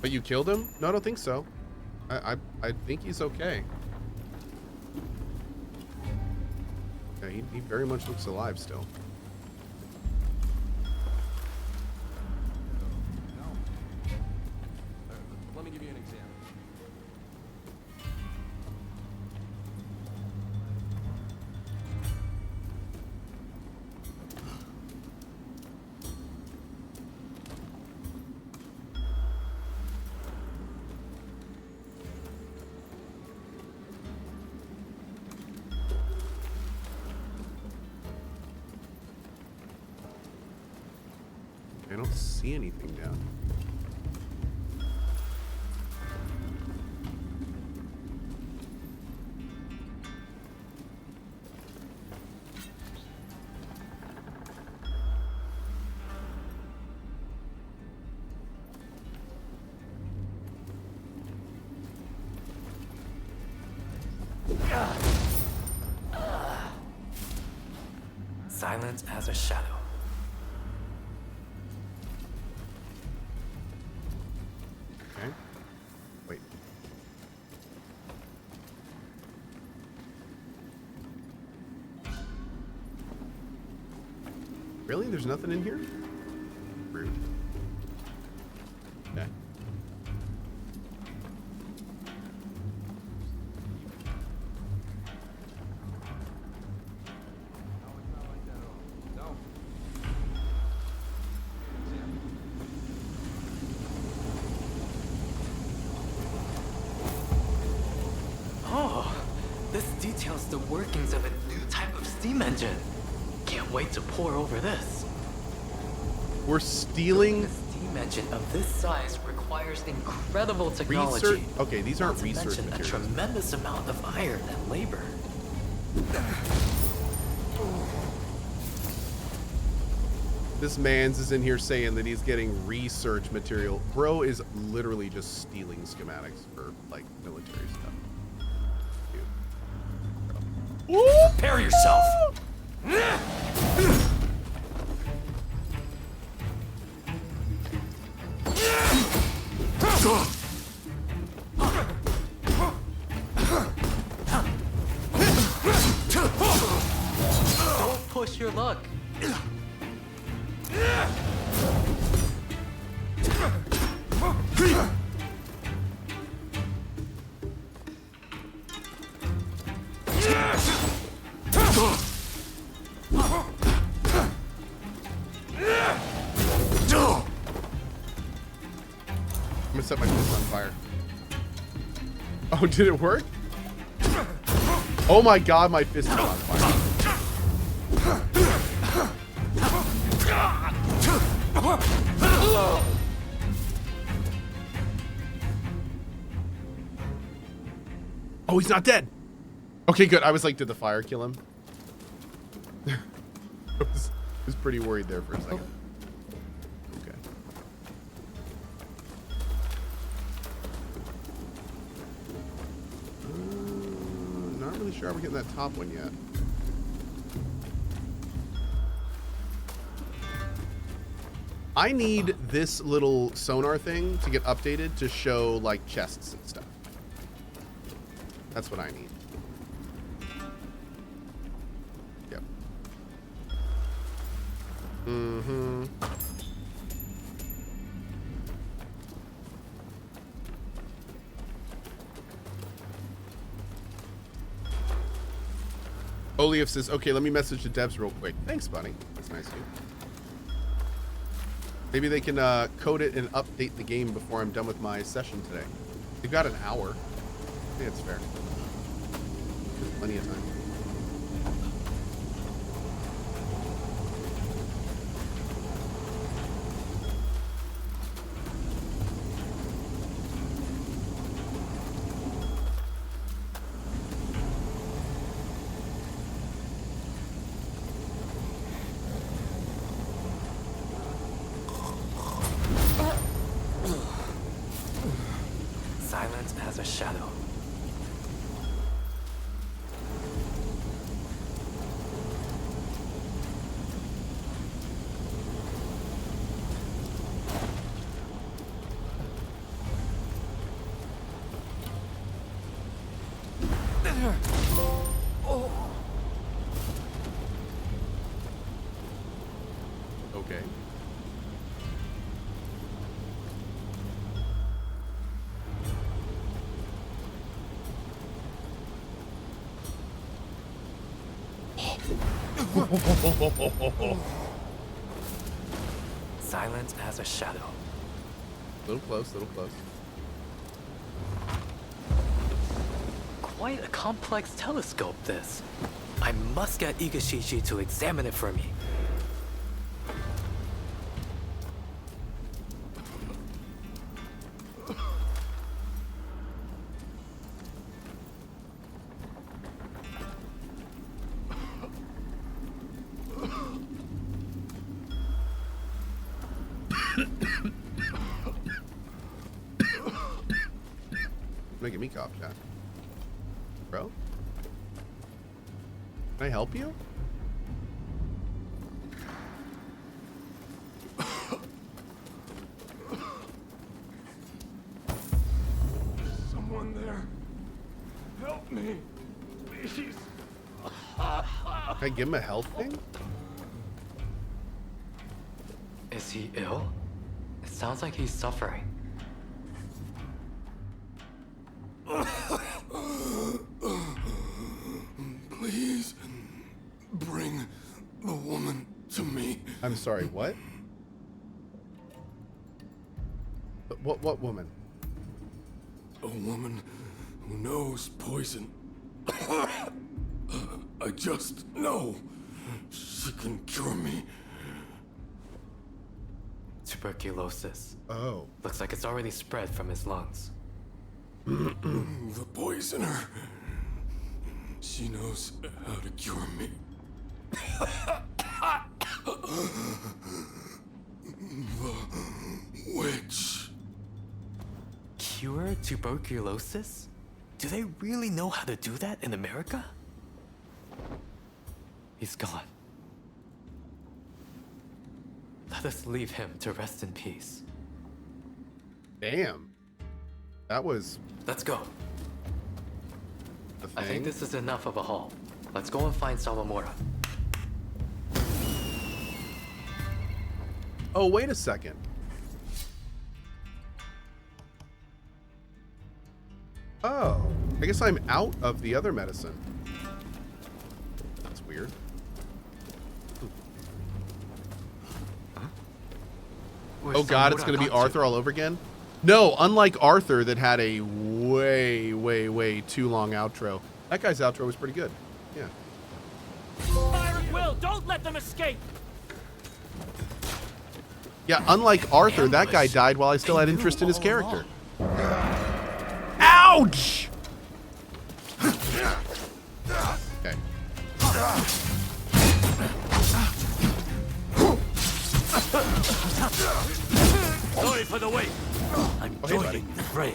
But you killed him? No, I don't think so. I think he's okay. Yeah, he very much looks alive still. Let me give you an example. I don't see anything down. Silence as a shadow. Okay. Wait. Really? There's nothing in here? Rude. Okay. Oh, this details the workings of a new type of steam engine. Can't wait to pour over this. We're stealing A steam engine of this size requires incredible technology. research. Okay, these aren't Not to research mention a materials. tremendous amount of iron and labor. This man's is in here saying that he's getting research material. Bro is literally just stealing schematics for like military stuff. Dude. Prepare yourself. Don't push your luck. I'm gonna set my fist on fire. Oh, did it work? Oh my god, my fist is on fire. Oh, he's not dead. Okay, good. I was like, did the fire kill him? I was pretty worried there for a second. Okay. Not really sure how we're getting that top one yet. I need this little sonar thing to get updated to show like chests and stuff. That's what I need. Yep. Mm-hmm. Olief says, okay, let me message the devs real quick. Thanks, buddy. That's nice of you. Maybe they can code it and update the game before I'm done with my session today. They've got an hour. I think it's fair. There's plenty of time. Silence as a shadow. Okay. Silent as a shadow. Little close, little close. Quite a complex telescope, this. I must get Igashishi to examine it for me. Making me cough, Jack. Bro? Can I help you? Someone there. Help me. Please. Can I give him a health thing? Is he ill? It sounds like he's suffering. Please bring the woman to me. I'm sorry, what? What woman? A woman who knows poison. I just know she can cure me. Tuberculosis. Oh. Looks like it's already spread from his lungs. The poisoner. She knows how to cure me. The witch. Cure tuberculosis? Do they really know how to do that in America? He's gone. Let us leave him to rest in peace. Damn. That was Let's go. the thing. I think this is enough of a haul. Let's go and find Sawamura. Oh, wait a second. Oh, I guess I'm out of the other medicine. That's weird. Oh god, it's gonna be Arthur all over again? No, unlike Arthur that had a way too long outro. That guy's outro was pretty good. Yeah. Fire at will! Don't let them escape! Yeah, unlike Arthur, that guy Ambush. died while I still had They interest knew in his all character. along. Ouch! Okay. Sorry for the wait. I'm Oh, hey, buddy. joining the fray.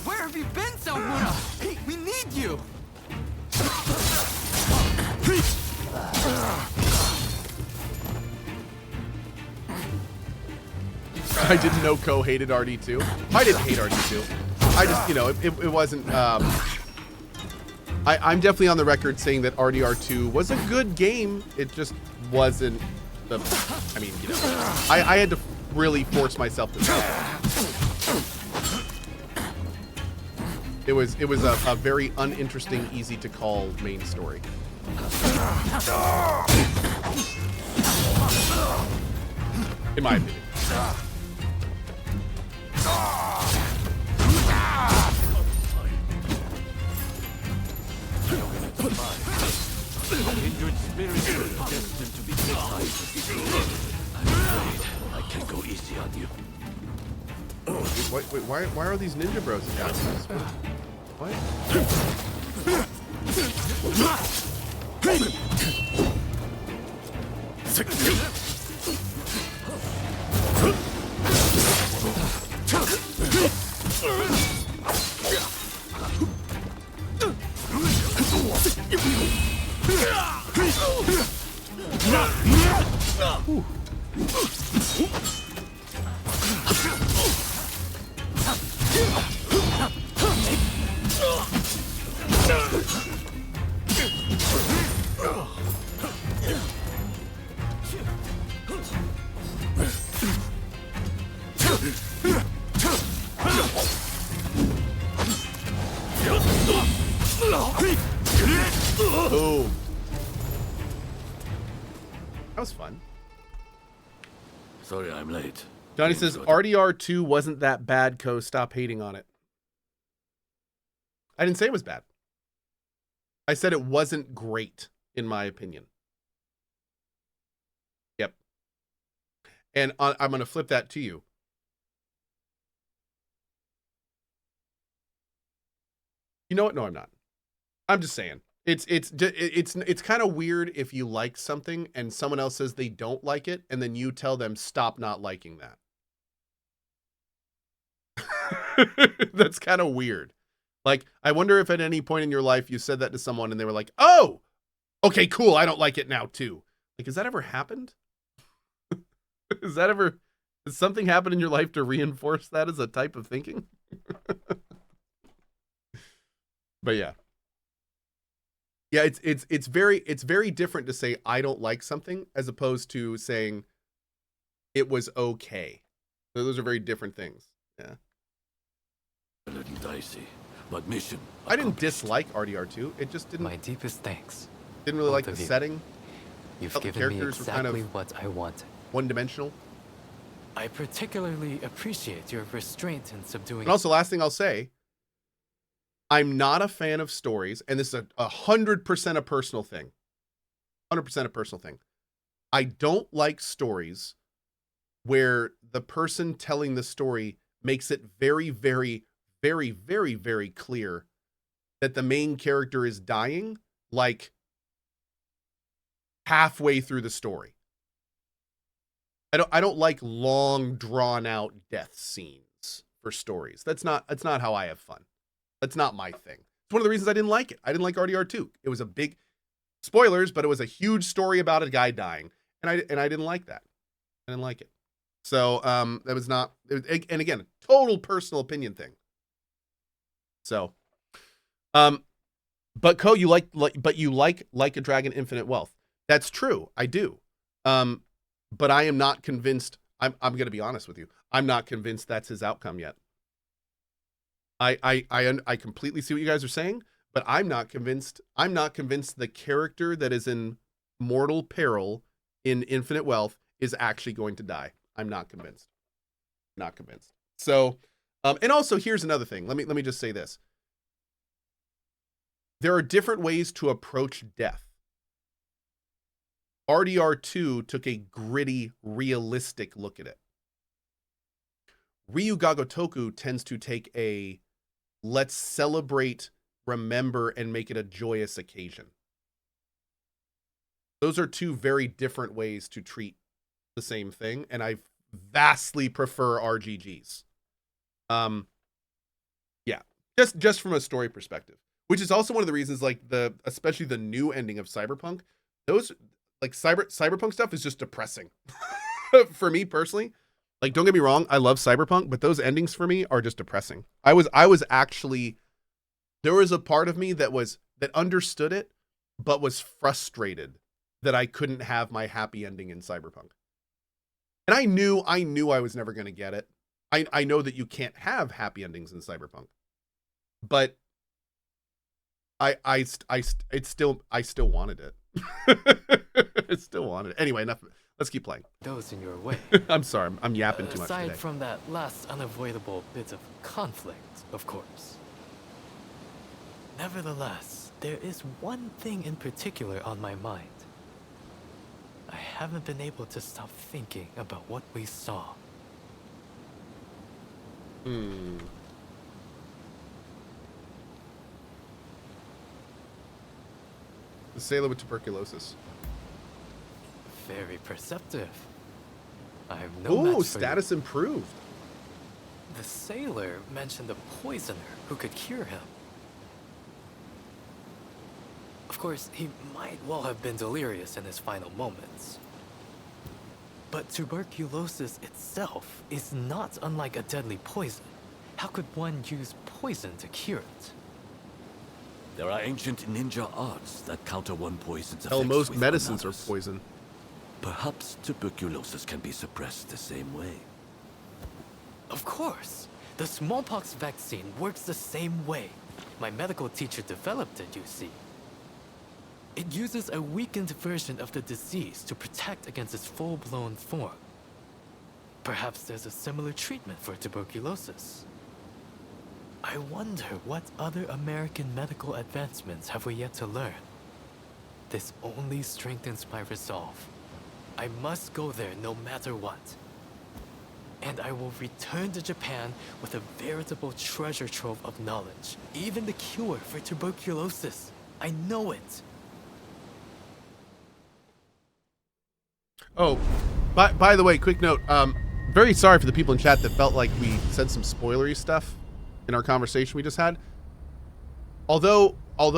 Where have you been, Sawamura? Hey, we need you! I didn't know Cohh hated RD2. I didn't hate RD2. I just, you know, it wasn't, I'm definitely on the record saying that RDR2 was a good game. It just wasn't the, I mean, you know, I had to really force myself to play it. It was a very uninteresting, easy to call main story. In my opinion. Injured spirits are destined to be hypnotized. I'm afraid I can't go easy on you. Wait, why are these ninja bros attacking us? What? Sorry I'm late. Johnny Game's says good. RDR2 wasn't that bad, Cohh. Stop hating on it. I didn't say it was bad. I said it wasn't great, in my opinion. Yep. And I'm going to flip that to you. You know what? No, I'm not. I'm just saying. It's kind of weird if you like something and someone else says they don't like it, and then you tell them stop not liking that. That's kind of weird. Like, I wonder if at any point in your life you said that to someone and they were like, "Oh, okay, cool. I don't like it now too." Like, has that ever happened? Has something happened in your life to reinforce that as a type of thinking? But yeah. Yeah, it's very different to say I don't like something as opposed to saying it was okay. So those are very different things. Yeah. A little dicey, but mission. I didn't accomplished. dislike RDR2. It just didn't My deepest thanks. didn't really like both the of you. setting. You've Felt the given me characters were kind of exactly what I wanted. one-dimensional. I particularly appreciate your restraint in subduing. And also, last thing I'll say, I'm not a fan of stories, and this is 100% a personal thing. 100% a personal thing. I don't like stories where the person telling the story makes it very, very, very, very, very clear that the main character is dying, like halfway through the story. I don't like long, drawn out death scenes for stories. That's not how I have fun. That's not my thing. It's one of the reasons I didn't like it. I didn't like RDR2. It was a big spoilers, but it was a huge story about a guy dying, and I didn't like that. I didn't like it. So that was not. And again, total personal opinion thing. So, but Cohh, you like a Dragon Infinite Wealth. That's true. I do. But I am not convinced. I'm going to be honest with you. I'm not convinced that's his outcome yet. I completely see what you guys are saying, but I'm not convinced. I'm not convinced the character that is in mortal peril in Infinite Wealth is actually going to die. I'm not convinced. Not convinced. So, and also here's another thing. Let me just say this. There are different ways to approach death. RDR2 took a gritty, realistic look at it. Ryu Gagotoku tends to take a let's celebrate, remember, and make it a joyous occasion. Those are two very different ways to treat the same thing, and I vastly prefer RGGs. Yeah, just from a story perspective, which is also one of the reasons, like especially the new ending of Cyberpunk, those like cyberpunk stuff is just depressing for me personally. Like, don't get me wrong, I love Cyberpunk, but those endings for me are just depressing. I was actually, there was a part of me that understood it, but was frustrated that I couldn't have my happy ending in Cyberpunk. And I knew I was never going to get it. I know that you can't have happy endings in Cyberpunk, but I still wanted it. I still wanted it. Anyway, enough. Let's keep playing. Those in your way. I'm sorry, I'm yapping too much Aside today. from that last unavoidable bit of conflict, of course. Nevertheless, there is one thing in particular on my mind. I haven't been able to stop thinking about what we saw. The sailor with tuberculosis. Very perceptive. I have no match Ooh, for status improved. you. The sailor mentioned a poisoner who could cure him. Of course, he might well have been delirious in his final moments. But tuberculosis itself is not unlike a deadly poison. How could one use poison to cure it? There are ancient ninja arts that counter one poison's effects Hell, most with medicines are another's. poison. Perhaps tuberculosis can be suppressed the same way. Of course. The smallpox vaccine works the same way. My medical teacher developed it, you see. It uses a weakened version of the disease to protect against its full-blown form. Perhaps there's a similar treatment for tuberculosis. I wonder what other American medical advancements have we yet to learn. This only strengthens my resolve. I must go there no matter what. And I will return to Japan with a veritable treasure trove of knowledge. Even the cure for tuberculosis. I know it. Oh, by the way, quick note. Very sorry for the people in chat that felt like we said some spoilery stuff in our conversation we just had. Although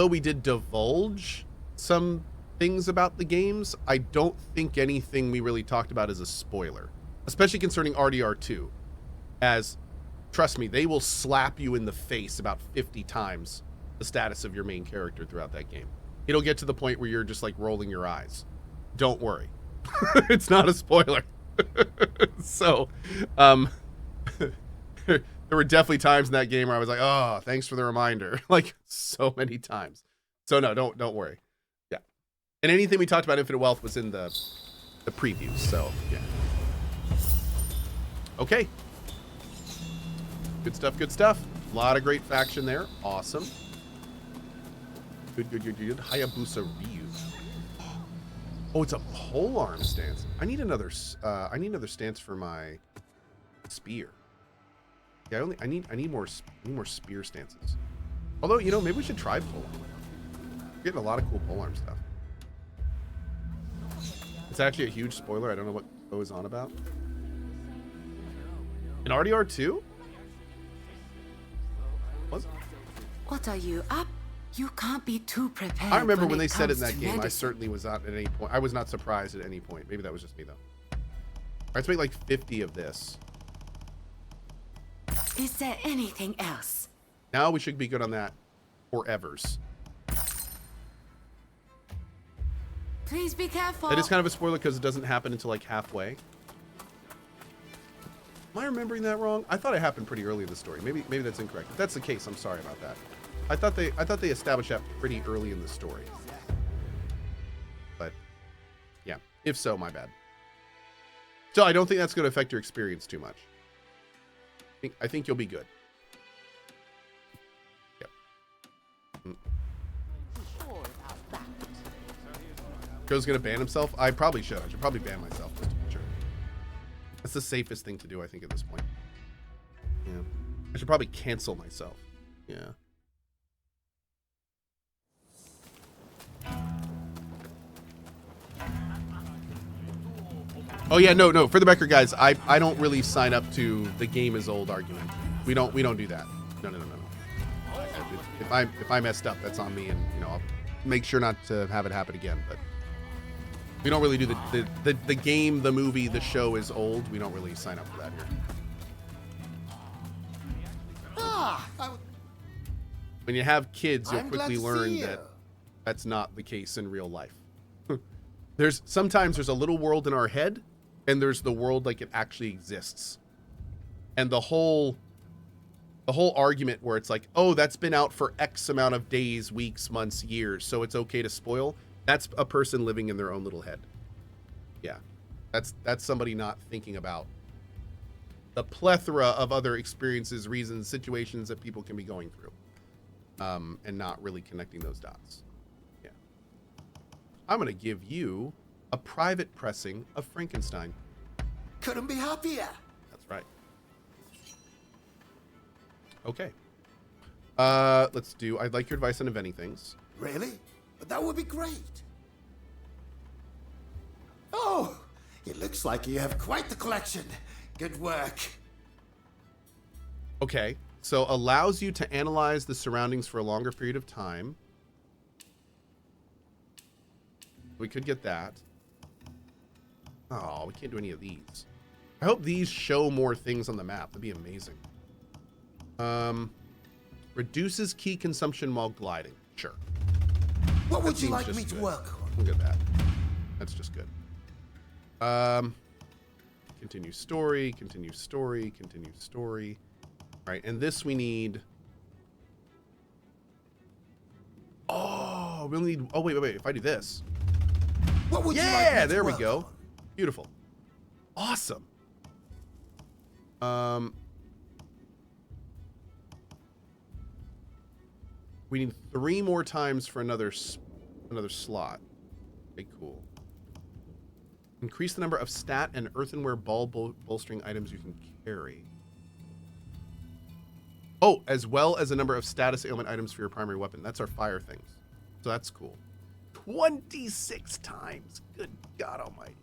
we did divulge some things about the games, I don't think anything we really talked about is a spoiler, especially concerning RDR2. As, trust me, they will slap you in the face about 50 times the status of your main character throughout that game. It'll get to the point where you're just like rolling your eyes. Don't worry. It's not a spoiler. So, there were definitely times in that game where I was like, oh, thanks for the reminder. Like, so many times. So no, don't worry. Yeah. And anything we talked about Infinite Wealth was in the previews, so yeah. Okay. Good stuff, good stuff. A lot of great faction there. Awesome. Good. Hayabusa Ryu. Oh, it's a polearm stance. I need another stance for my spear. Yeah, I need more spear stances. Although, you know, maybe we should try polearm. We're getting a lot of cool polearm stuff. It's actually a huge spoiler. I don't know what goes on about. In RDR2? What are you up? You can't be too prepared. I remember when they said it in that game. I certainly was not at any point. I was not surprised at any point. Maybe that was just me though. All right, let's make like 50 of this. Is there anything else? Now we should be good on that forevers. Please be careful. That is kind of a spoiler because it doesn't happen until like halfway. Am I remembering that wrong? I thought it happened pretty early in the story. Maybe that's incorrect. If that's the case, I'm sorry about that. I thought they established that pretty early in the story. But yeah, if so, my bad. So I don't think that's going to affect your experience too much. I think you'll be good. Yep. Joe's going to ban himself? I probably should. I should probably ban myself just to be sure. That's the safest thing to do, I think, at this point. Yeah. I should probably cancel myself. Yeah. Oh yeah, no. For the record, guys, I don't really sign up to the game is old argument. We don't do that. No. If I messed up, that's on me, and you know I'll make sure not to have it happen again. But we don't really do the game, the movie, the show is old. We don't really sign up for that here. When you have kids, you'll quickly learn that that's not the case in real life. Sometimes there's a little world in our head, and there's the world like it actually exists. And the whole argument where it's like, oh, that's been out for X amount of days, weeks, months, years, so it's okay to spoil. That's a person living in their own little head. Yeah. That's somebody not thinking about the plethora of other experiences, reasons, situations that people can be going through. And not really connecting those dots. Yeah. I'm going to give you a private pressing of Frankenstein. Couldn't be happier. That's right. Okay. Let's do, I'd like your advice on inventing things. Really? But that would be great. Oh, it looks like you have quite the collection. Good work. Okay. So allows you to analyze the surroundings for a longer period of time. We could get that. Oh, we can't do any of these. I hope these show more things on the map. That'd be amazing. Reduces key consumption while gliding. Sure. What would you like me to work on? Look at that. That's just good. Continue story, continue story, continue story. All right, and this we need. Oh, we'll need. Oh, wait. If I do this. What would you like me to there we work go. on? Beautiful. Awesome. We need 3 more times for another slot. Okay, cool. Increase the number of stat and earthenware ball bolstering items you can carry. Oh, as well as a number of status ailment items for your primary weapon. That's our fire things. So that's cool. 26 times. Good God almighty.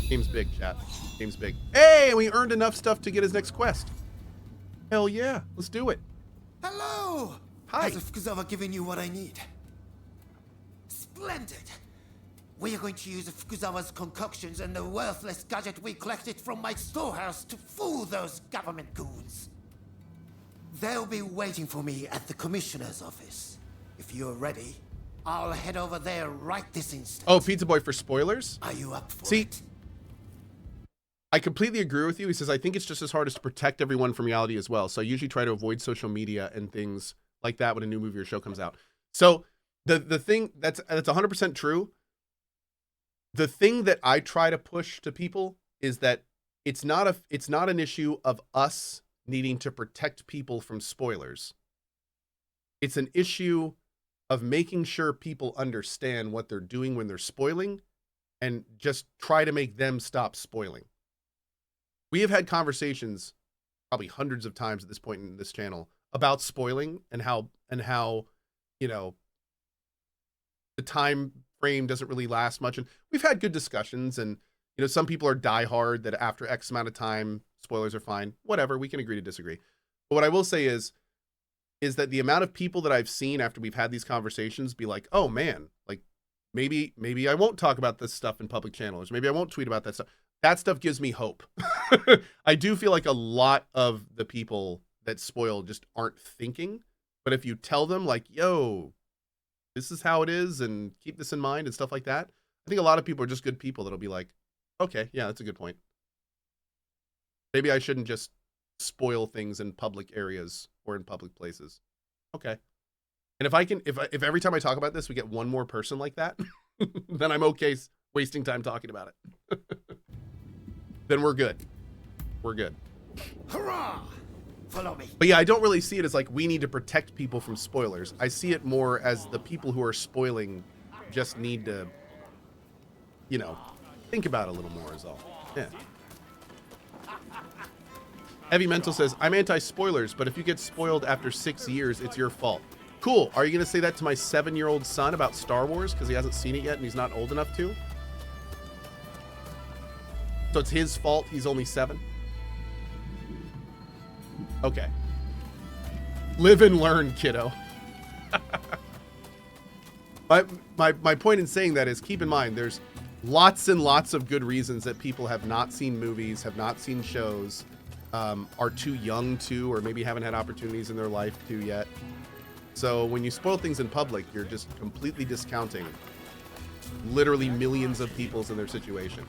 Game's big, chat. Game's big. Hey, we earned enough stuff to get his next quest. Hell yeah. Let's do it. Hello! Hi. Has Fukuzawa given you what I need? Splendid! We are going to use Fukuzawa's concoctions and the worthless gadget we collected from my storehouse to fool those government goons. They'll be waiting for me at the commissioner's office. If you're ready, I'll head over there right this instant. Oh, Pizza Boy for spoilers? Are you up for See, it? I completely agree with you. He says, I think it's just as hard as to protect everyone from reality as well. So I usually try to avoid social media and things like that when a new movie or show comes out. So the thing that's 100% true. The thing that I try to push to people is that it's not an issue of us needing to protect people from spoilers. It's an issue of making sure people understand what they're doing when they're spoiling and just try to make them stop spoiling. We have had conversations probably hundreds of times at this point in this channel about spoiling and how, you know, the time frame doesn't really last much. And we've had good discussions, and, you know, some people are diehard that after X amount of time, spoilers are fine. Whatever, we can agree to disagree. But what I will say is that the amount of people that I've seen after we've had these conversations be like, oh man, like maybe I won't talk about this stuff in public channels. Maybe I won't tweet about that stuff. That stuff gives me hope. I do feel like a lot of the people that spoil just aren't thinking. But if you tell them like, yo, this is how it is and keep this in mind and stuff like that, I think a lot of people are just good people that'll be like, okay, yeah, that's a good point. Maybe I shouldn't just spoil things in public areas or in public places. Okay. And if every time I talk about this, we get one more person like that, then I'm okay wasting time talking about it. Then we're good. We're good. Hurrah! Follow me. But yeah, I don't really see it as like we need to protect people from spoilers. I see it more as the people who are spoiling just need to, you know, think about it a little more is all. Yeah. Heavy Mental says, I'm anti-spoilers, but if you get spoiled after 6 years, it's your fault. Cool. Are you going to say that to my 7-year-old son about Star Wars because he hasn't seen it yet and he's not old enough to? So it's his fault he's only 7? Okay. Live and learn, kiddo. My point in saying that is, keep in mind, there's lots and lots of good reasons that people have not seen movies, have not seen shows, are too young to, or maybe haven't had opportunities in their life to yet. So when you spoil things in public, you're just completely discounting literally millions of people in their situation.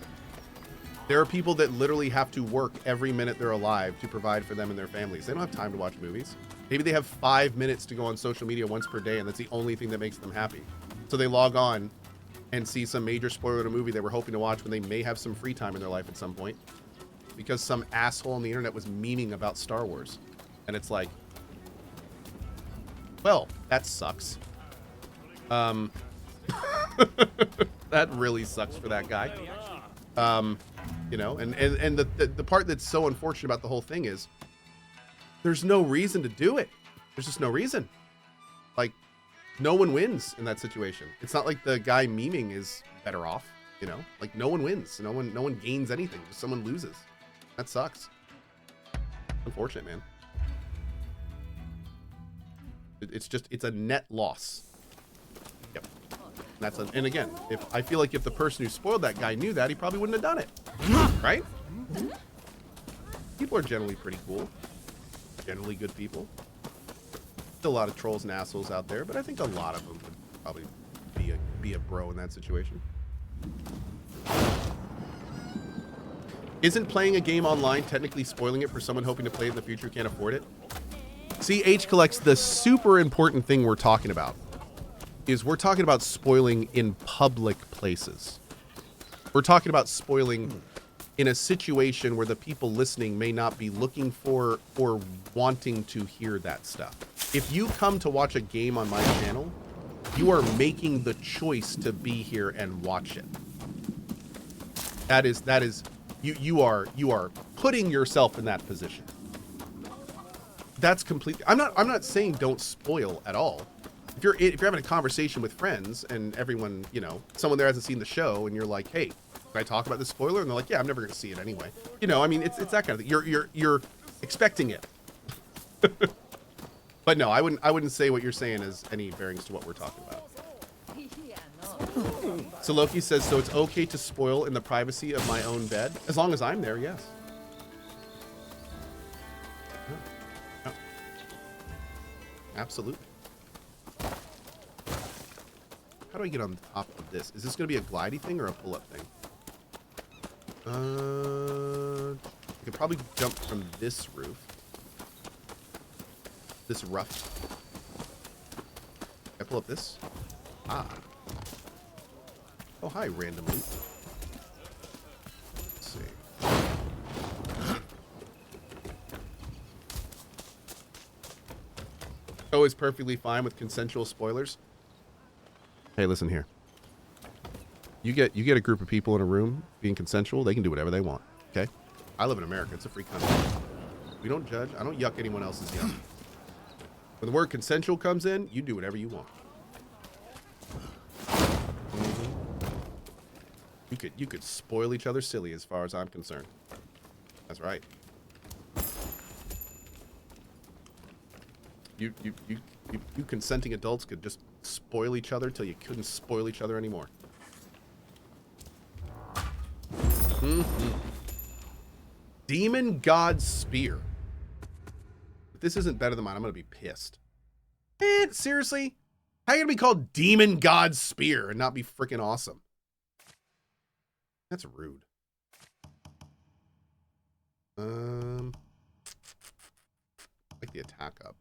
There are people that literally have to work every minute they're alive to provide for them and their families. They don't have time to watch movies. Maybe they have 5 minutes to go on social media once per day, and that's the only thing that makes them happy. So they log on and see some major spoiler of a movie they were hoping to watch when they may have some free time in their life at some point, because some asshole on the internet was memeing about Star Wars. And it's like, well, that sucks. That really sucks for that guy. You know, and the part that's so unfortunate about the whole thing is there's no reason to do it. There's just no reason. Like, no one wins in that situation. It's not like the guy memeing is better off, you know? Like, no one wins. No one gains anything. Just someone loses. That sucks. Unfortunate, man. It's a net loss. Yep. And again, I feel like if the person who spoiled that guy knew that, he probably wouldn't have done it. Right? People are generally pretty cool. Generally good people. Still a lot of trolls and assholes out there, but I think a lot of them would probably be a bro in that situation. Isn't playing a game online technically spoiling it for someone hoping to play it in the future who can't afford it? See, H collects, the super important thing we're talking about is we're talking about spoiling in public places. We're talking about spoiling in a situation where the people listening may not be looking for or wanting to hear that stuff. If you come to watch a game on my channel, you are making the choice to be here and watch it. That is you are putting yourself in that position. That's completely. I'm not saying don't spoil at all. If you're having a conversation with friends and everyone, you know, someone there hasn't seen the show and you're like, hey, can I talk about this spoiler? And they're like, yeah, I'm never going to see it anyway. You know, I mean, it's that kind of thing. You're expecting it. But no, I wouldn't say what you're saying is any bearings to what we're talking about. So Loki says, so it's okay to spoil in the privacy of my own bed? As long as I'm there, yes. Oh. Oh. Absolutely. How do I get on top of this? Is this going to be a glidey thing or a pull-up thing? I could probably jump from this roof. This rough. Can I pull up this? Ah. Oh, hi, randomly. Let's see. Oh, is perfectly fine with consensual spoilers. Hey, listen here. You get a group of people in a room being consensual, they can do whatever they want. Okay? I live in America. It's a free country. We don't judge. I don't yuck anyone else's yum. When the word consensual comes in, you do whatever you want. You could spoil each other silly as far as I'm concerned. That's right. You consenting adults could just spoil each other till you couldn't spoil each other anymore. Demon God Spear. If this isn't better than mine, I'm gonna be pissed. Man, seriously? How are you gonna be called Demon God Spear and not be freaking awesome? That's rude. Like the attack up.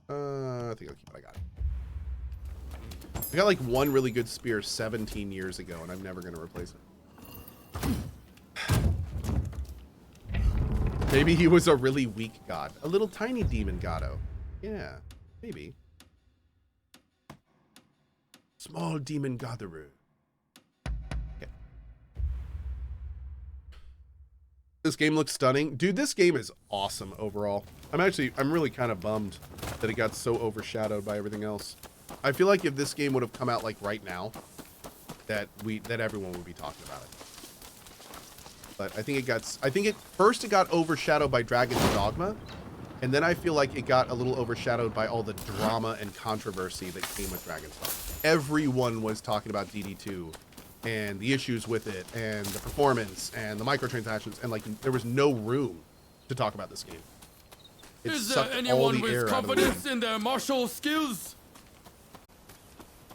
I think I'll keep what I got. I got like one really good spear 17 years ago, and I'm never gonna replace it. Maybe he was a really weak god. A little tiny demon goddo. Yeah, maybe. Small demon gatherer. Okay. This game looks stunning. Dude, this game is awesome overall. I'm really kind of bummed that it got so overshadowed by everything else. I feel like if this game would have come out like right now, that everyone would be talking about it. But I think it got overshadowed by Dragon's Dogma, and then I feel like it got a little overshadowed by all the drama and controversy that came with Dragon's Dogma. Everyone was talking about DD2 and the issues with it and the performance and the microtransactions, and like there was no room to talk about this game. Is there anyone with confidence in their martial skills?